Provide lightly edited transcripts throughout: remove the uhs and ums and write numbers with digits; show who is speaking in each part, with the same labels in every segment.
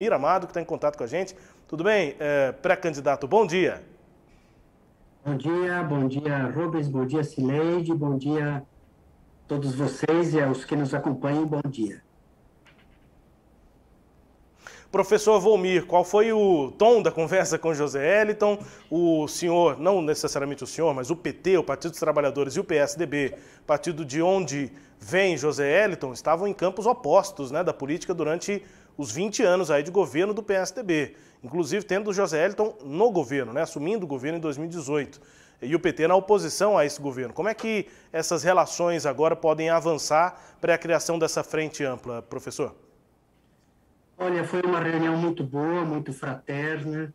Speaker 1: Amado, que está em contato com a gente. Tudo bem? Pré-candidato, bom dia.
Speaker 2: Bom dia, Rubens, bom dia, Cileide, bom dia a todos vocês e aos que nos acompanham, bom dia.
Speaker 1: Professor Volmir, qual foi o tom da conversa com José Eliton? O senhor, não necessariamente o senhor, mas o PT, o Partido dos Trabalhadores e o PSDB, partido de onde vem José Eliton, estavam em campos opostos, né, da política durante os 20 anos aí de governo do PSDB. Inclusive tendo o José Eliton no governo, né, assumindo o governo em 2018. E o PT na oposição a esse governo. Como é que essas relações agora podem avançar para a criação dessa frente ampla, professor?
Speaker 2: Olha, foi uma reunião muito boa, muito fraterna.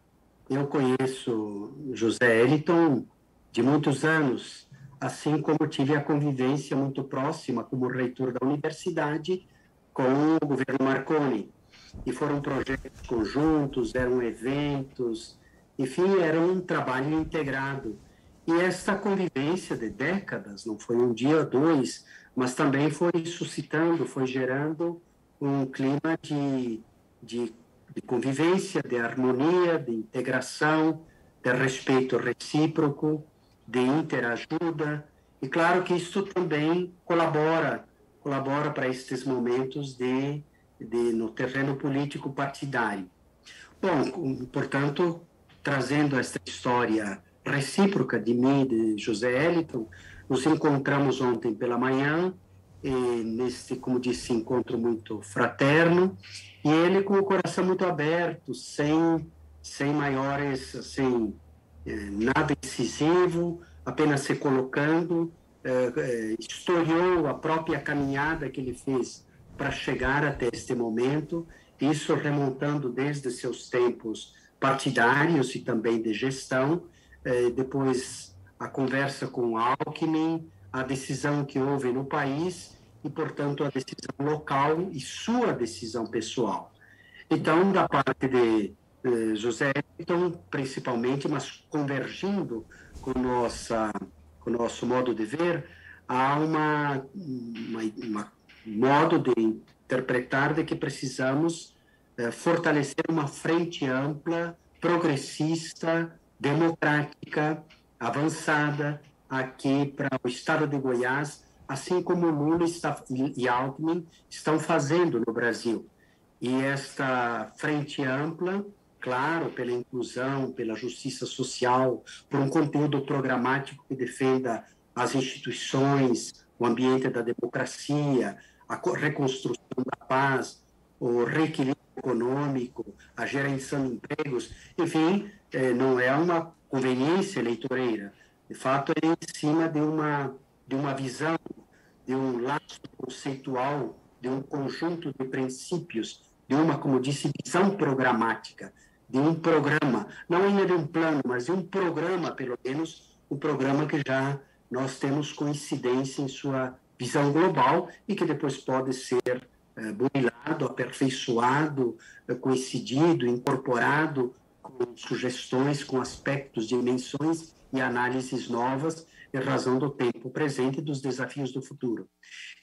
Speaker 2: Eu conheço José Eliton de muitos anos, assim como tive a convivência muito próxima como reitor da universidade com o governo Marconi. E foram projetos conjuntos, eram eventos, enfim, era um trabalho integrado. E essa convivência de décadas, não foi um dia ou dois, mas também foi suscitando, foi gerando um clima de, de convivência, de harmonia, de integração, de respeito recíproco, de interajuda. E claro que isso também colabora para estes momentos no terreno político partidário. Bom, portanto, trazendo esta história recíproca de mim e de José Eliton, nos encontramos ontem pela manhã, neste, como disse, encontro muito fraterno, e ele com o coração muito aberto, sem maiores, assim, nada incisivo, apenas se colocando, historiou a própria caminhada que ele fez para chegar até este momento, isso remontando desde seus tempos partidários e também de gestão, depois a conversa com Alckmin, a decisão que houve no país e, portanto, a decisão local e sua decisão pessoal. Então, da parte de José Eliton, principalmente, mas convergindo com o nosso modo de ver, há uma modo de interpretar de que precisamos fortalecer uma frente ampla, progressista, democrática, avançada aqui para o estado de Goiás, assim como Lula e Alckmin estão fazendo no Brasil. E esta frente ampla, claro, pela inclusão, pela justiça social, por um conteúdo programático que defenda as instituições, o ambiente da democracia, a reconstrução da paz, o reequilíbrio econômico, a geração de empregos, enfim, não é uma conveniência eleitoreira. De fato, é em cima de uma visão, de um laço conceitual, de um conjunto de princípios, de uma, como disse, visão programática, de um programa, não ainda de um plano, mas de um programa, pelo menos, um programa que já nós temos coincidência em sua visão global e que depois pode ser burilado, aperfeiçoado, coincidido, incorporado com sugestões, com aspectos, dimensões e análises novas em razão do tempo presente e dos desafios do futuro.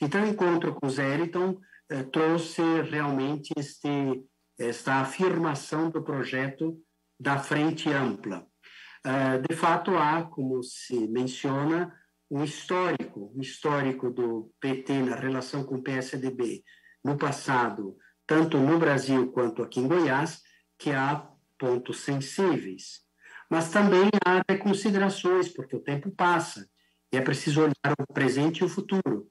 Speaker 2: Então, o encontro com o Zé Eliton trouxe realmente esta afirmação do projeto da frente ampla. De fato, há, como se menciona, um histórico do PT na relação com o PSDB no passado, tanto no Brasil quanto aqui em Goiás, que há pontos sensíveis. Mas também há reconsiderações, porque o tempo passa e é preciso olhar o presente e o futuro.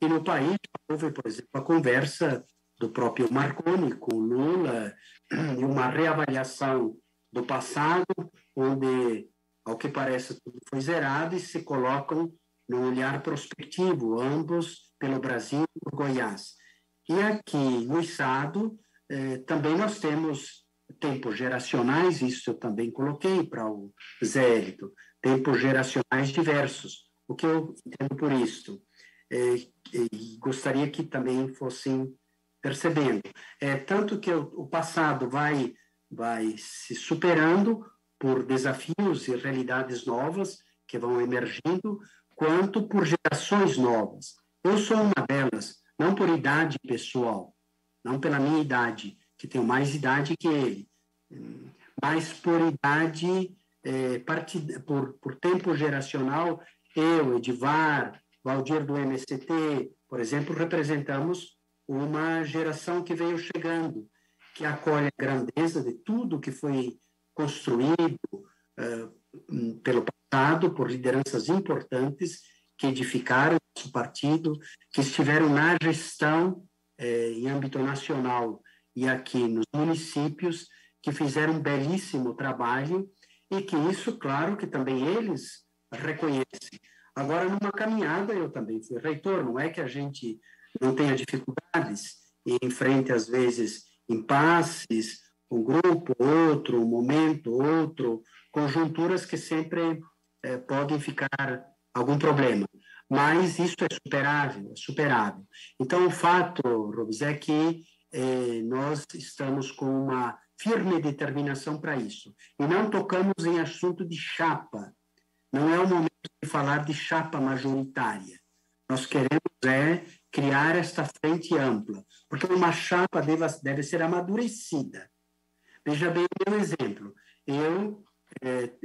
Speaker 2: E no país houve, por exemplo, a conversa do próprio Marconi com Lula e uma reavaliação do passado, onde, ao que parece, tudo foi zerado e se colocam num olhar prospectivo, ambos pelo Brasil e por Goiás. E aqui no Estado, também nós temos tempos geracionais, isso eu também coloquei para o Zé Elito, tempos geracionais diversos. O que eu entendo por isto? E gostaria que também fossem percebendo. Tanto que o passado vai se superando por desafios e realidades novas que vão emergindo, quanto por gerações novas. Eu sou uma delas, não por idade pessoal, não pela minha idade, que tenho mais idade que ele, mas por idade, por tempo geracional, eu, Edivar, Valdir do MST, por exemplo, representamos uma geração que veio chegando, que acolhe a grandeza de tudo que foi construído pelo passado, por lideranças importantes que edificaram o nosso partido, que estiveram na gestão em âmbito nacional e aqui nos municípios, que fizeram um belíssimo trabalho e que isso, claro, que também eles reconhecem. Agora, numa caminhada, eu também fui reitor, não é que a gente não tenha dificuldades e enfrente, às vezes, impasses, um grupo, outro, um momento, outro, conjunturas que sempre podem ficar algum problema. Mas isso é superável, é superável. Então, o fato, Robes, é que nós estamos com uma firme determinação para isso. E não tocamos em assunto de chapa. Não é o momento de falar de chapa majoritária. Nós queremos criar esta frente ampla, porque uma chapa deve ser amadurecida. Veja bem o meu exemplo. Eu,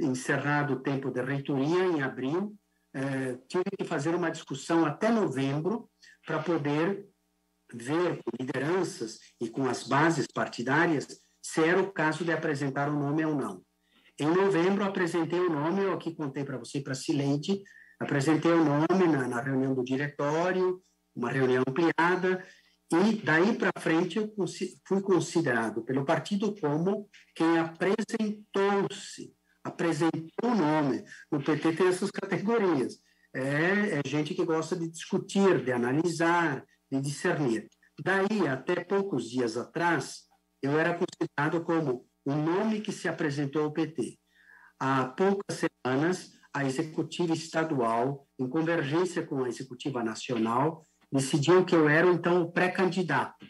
Speaker 2: encerrado o tempo de reitoria, em abril, tive que fazer uma discussão até novembro para poder ver com lideranças e com as bases partidárias se era o caso de apresentar o nome ou não. Em novembro, apresentei o nome, eu aqui contei para você, para a Cileide, apresentei o nome na reunião do diretório, uma reunião ampliada, e daí para frente eu fui considerado pelo partido como quem apresentou o nome. No PT tem essas categorias. É gente que gosta de discutir, de analisar, de discernir. Daí, até poucos dias atrás, eu era considerado como o nome que se apresentou ao PT. Há poucas semanas, a executiva estadual, em convergência com a executiva nacional, decidiu que eu era, então, o pré-candidato.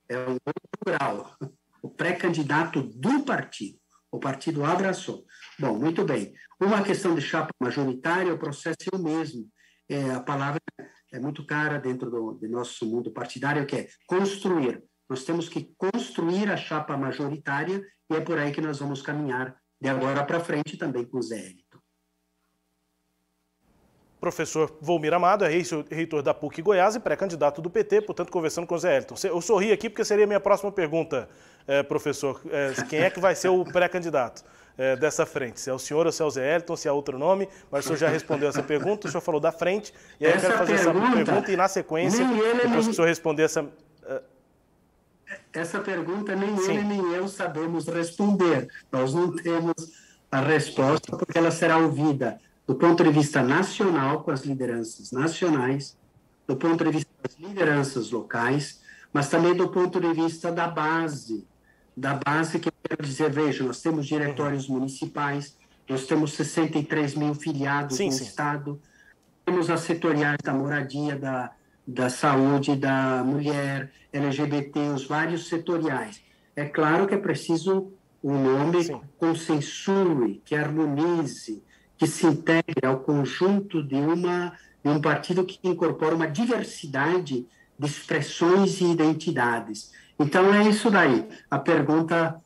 Speaker 2: É um outro grau. O pré-candidato do partido. O partido abraçou. Bom, muito bem. Uma questão de chapa majoritária, o processo é o mesmo. A palavra é muito cara dentro do nosso mundo partidário, que é construir. Nós temos que construir a chapa majoritária e é por aí que nós vamos caminhar de agora para frente também com o Zé Elito.
Speaker 1: Professor Volmir Amado é reitor da PUC Goiás e pré-candidato do PT, portanto, conversando com o Zé Elton. Eu sorri aqui porque seria a minha próxima pergunta, professor. Quem é que vai ser o pré-candidato dessa frente? Se é o senhor ou se é o Zé Elton, se é outro nome, mas o senhor já respondeu essa pergunta, o senhor falou da frente, e aí eu quero fazer essa pergunta e, na sequência, depois que o senhor responder essa...
Speaker 2: Essa pergunta nem ele nem eu sabemos responder. Nós não temos a resposta, porque ela será ouvida do ponto de vista nacional, com as lideranças nacionais, do ponto de vista das lideranças locais, mas também do ponto de vista da base que eu quero dizer, veja, nós temos diretórios municipais, nós temos 63 mil filiados no Estado, temos as setoriais da moradia, da saúde, da mulher, LGBT, os vários setoriais. É claro que é preciso um nome que consensue, que harmonize, que se integre ao conjunto de um partido que incorpora uma diversidade de expressões e identidades. Então, é isso daí. A pergunta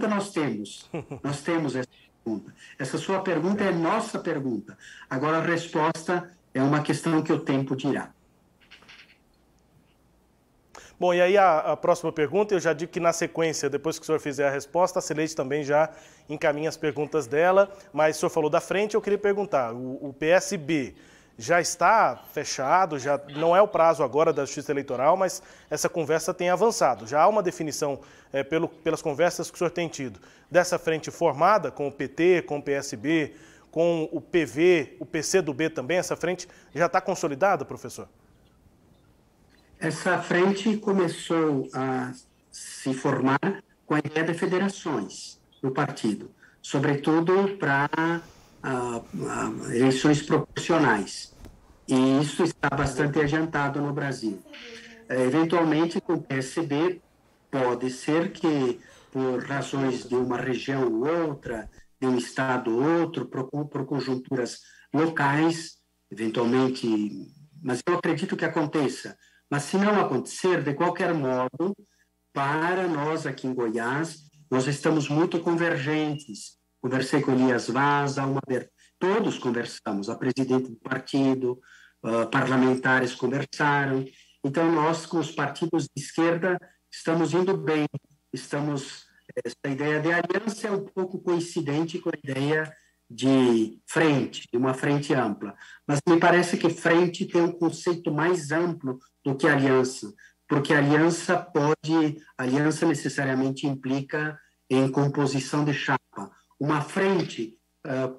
Speaker 2: nós temos. Nós temos essa pergunta. Essa sua pergunta é nossa pergunta. Agora, a resposta é uma questão que o tempo dirá.
Speaker 1: Bom, e aí a próxima pergunta, eu já digo que na sequência, depois que o senhor fizer a resposta, a Cileide também já encaminha as perguntas dela, mas o senhor falou da frente, eu queria perguntar, o PSB já está fechado, já não é o prazo agora da Justiça Eleitoral, mas essa conversa tem avançado. Já há uma definição, pelas conversas que o senhor tem tido, dessa frente formada com o PT, com o PSB, com o PV, o PCdoB também, essa frente já está consolidada, professor?
Speaker 2: Essa frente começou a se formar com a ideia de federações no partido, sobretudo para eleições proporcionais. E isso está bastante adiantado no Brasil. Eventualmente, com o PSB, pode ser que, por razões de uma região ou outra, de um estado ou outro, por conjunturas locais, eventualmente, mas eu acredito que aconteça. Mas se não acontecer, de qualquer modo, para nós aqui em Goiás, nós estamos muito convergentes. Conversei com Elias Vaz, todos conversamos, a presidente do partido, parlamentares conversaram. Então, nós, com os partidos de esquerda, estamos indo bem. Essa ideia de aliança é um pouco coincidente com a ideia de frente, de uma frente ampla. Mas me parece que frente tem um conceito mais amplo do que aliança, porque aliança necessariamente implica em composição de chapa. Uma frente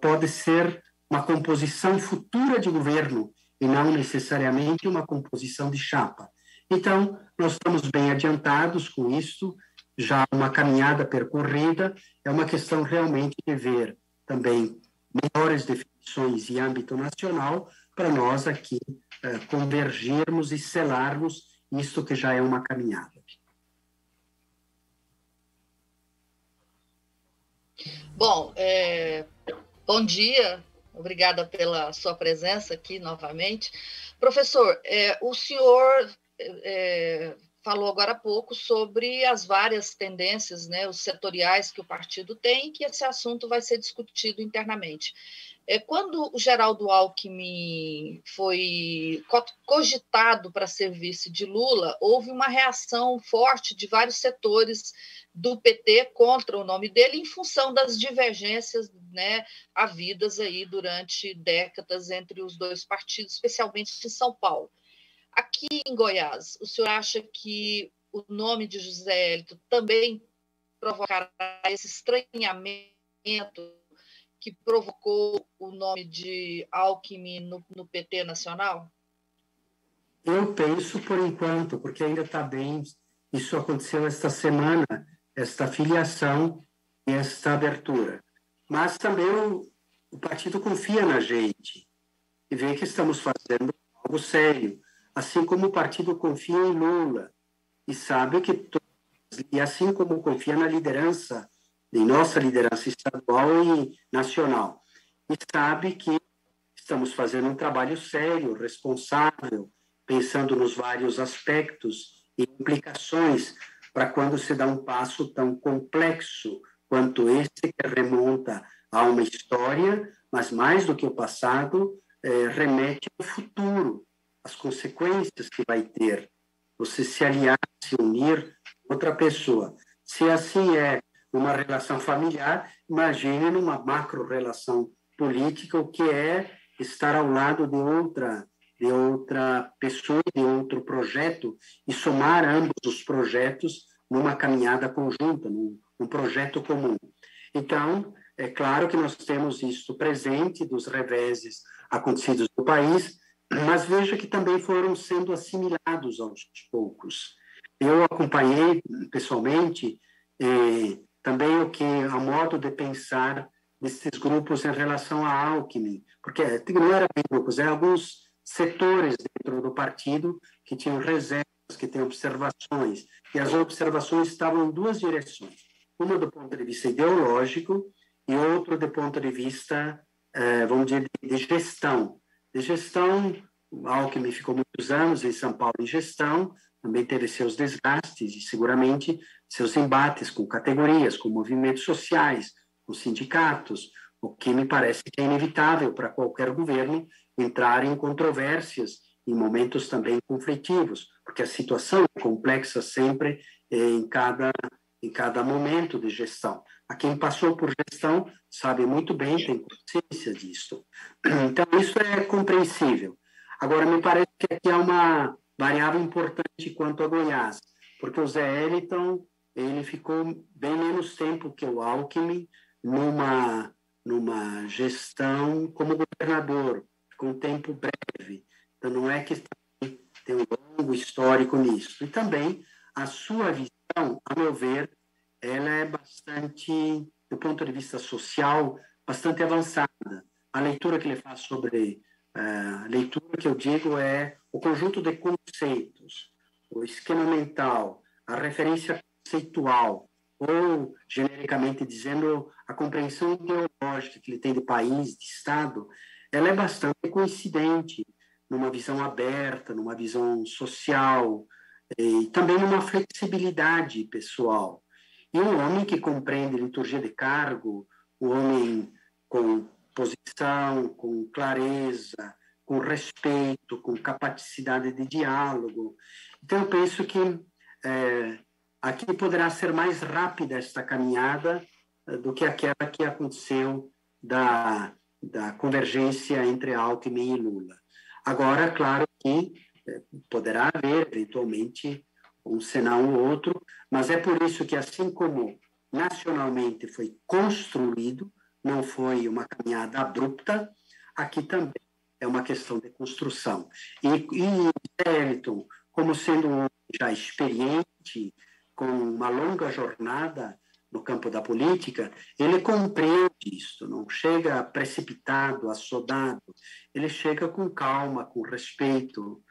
Speaker 2: pode ser uma composição futura de governo e não necessariamente uma composição de chapa. Então, nós estamos bem adiantados com isso, já uma caminhada percorrida, é uma questão realmente de ver também melhores definições em âmbito nacional para nós aqui convergirmos e selarmos isto que já é uma caminhada.
Speaker 3: Bom, bom dia, obrigada pela sua presença aqui novamente. Professor, o senhor falou agora há pouco sobre as várias tendências, né, os setoriais que o partido tem, que esse assunto vai ser discutido internamente. Quando o Geraldo Alckmin foi cogitado para ser vice de Lula, houve uma reação forte de vários setores do PT contra o nome dele, em função das divergências, né, havidas aí durante décadas entre os dois partidos, especialmente em São Paulo. Aqui em Goiás, o senhor acha que o nome de José Hélito também provocará esse estranhamento que provocou o nome de Alckmin no PT nacional?
Speaker 2: Eu penso por enquanto, porque ainda está bem, isso aconteceu esta semana, esta filiação e esta abertura. Mas também o partido confia na gente e vê que estamos fazendo algo sério, assim como o partido confia em Lula e sabe que, e assim como confia na liderança, em nossa liderança estadual e nacional, e sabe que estamos fazendo um trabalho sério, responsável, pensando nos vários aspectos e implicações para quando se dá um passo tão complexo quanto esse, que remonta a uma história, mas mais do que o passado, remete ao futuro, as consequências que vai ter você se aliar, se unir a outra pessoa. Se assim é uma relação familiar, imagine numa macro-relação política o que é estar ao lado de outra pessoa, de outro projeto, e somar ambos os projetos numa caminhada conjunta, num projeto comum. Então, é claro que nós temos isso presente dos reveses acontecidos no país, mas veja que também foram sendo assimilados aos poucos. Eu acompanhei pessoalmente também a modo de pensar desses grupos em relação a Alckmin, porque não eram grupos, eram alguns setores dentro do partido que tinham reservas, que tinham observações, e as observações estavam em duas direções, uma do ponto de vista ideológico e outro do ponto de vista, vamos dizer, de gestão. De gestão, o Alckmin ficou muitos anos em São Paulo em gestão, também teve seus desgastes e seguramente seus embates com categorias, com movimentos sociais, com sindicatos, o que me parece que é inevitável para qualquer governo entrar em controvérsias, em momentos também conflitivos, porque a situação é complexa sempre em cada momento de gestão. A quem passou por gestão sabe muito bem, tem consciência disso. Então, isso é compreensível. Agora, me parece que aqui há uma variável importante quanto a Goiás, porque o Zé Hélito, ele ficou bem menos tempo que o Alckmin numa gestão como governador, com um tempo breve. Então, não é que tem um longo histórico nisso. E também a sua visão, a meu ver, ela é bastante, do ponto de vista social, bastante avançada. A leitura que ele faz sobre a leitura que eu digo é o conjunto de conceitos, o esquema mental, a referência conceitual, ou, genericamente dizendo, a compreensão ideológica que ele tem de país, de Estado, ela é bastante coincidente numa visão aberta, numa visão social, e também numa flexibilidade pessoal. E um homem que compreende liturgia de cargo, um homem com posição, com clareza, com respeito, com capacidade de diálogo. Então, eu penso que aqui poderá ser mais rápida esta caminhada do que aquela que aconteceu da convergência entre Alckmin e Lula. Agora, claro que poderá haver, eventualmente, um sinal ou outro, mas é por isso que, assim como nacionalmente foi construído, não foi uma caminhada abrupta, aqui também é uma questão de construção. E Wellington, como sendo um homem já experiente, com uma longa jornada no campo da política, ele compreende isso, não chega precipitado, assodado, ele chega com calma, com respeito,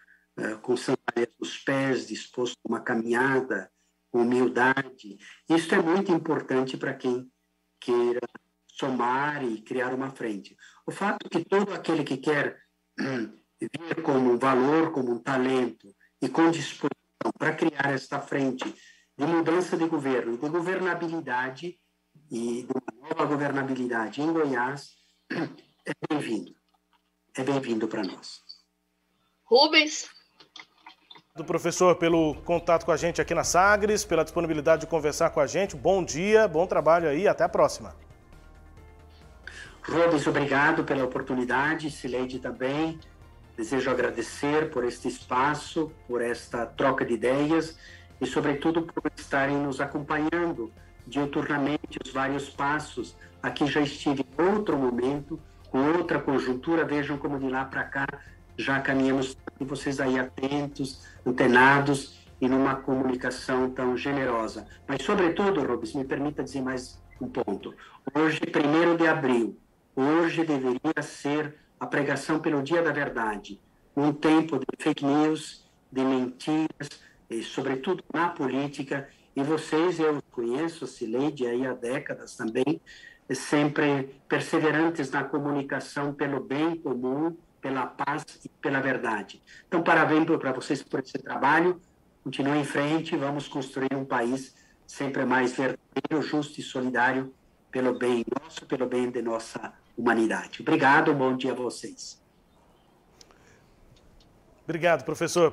Speaker 2: com sandálias nos pés, disposto a uma caminhada, com humildade. Isso é muito importante para quem queira somar e criar uma frente. O fato que todo aquele que quer vir como um valor, como um talento e com disposição para criar esta frente de mudança de governo, de governabilidade e de uma nova governabilidade em Goiás, é bem-vindo. É bem-vindo para nós.
Speaker 3: Rubens?
Speaker 1: Do professor pelo contato com a gente aqui na Sagres, pela disponibilidade de conversar com a gente. Bom dia, bom trabalho aí, até a próxima.
Speaker 2: Rubens, obrigado pela oportunidade, Sileide também. Desejo agradecer por este espaço, por esta troca de ideias e, sobretudo, por estarem nos acompanhando diuturnamente os vários passos. Aqui já estive em outro momento, com outra conjuntura, vejam como de lá para cá já caminhamos, e vocês aí atentos, antenados e numa comunicação tão generosa. Mas, sobretudo, Rubens, me permita dizer mais um ponto. Hoje, 1º de abril, hoje deveria ser a pregação pelo Dia da Verdade, num tempo de fake news, de mentiras, e, sobretudo, na política. E vocês, eu conheço, Sileide, aí há décadas também, sempre perseverantes na comunicação pelo bem comum, pela paz e pela verdade. Então, parabéns para vocês por esse trabalho. Continuem em frente, vamos construir um país sempre mais verdadeiro, justo e solidário pelo bem nosso, pelo bem de nossa humanidade. Obrigado, bom dia a vocês.
Speaker 1: Obrigado, professor.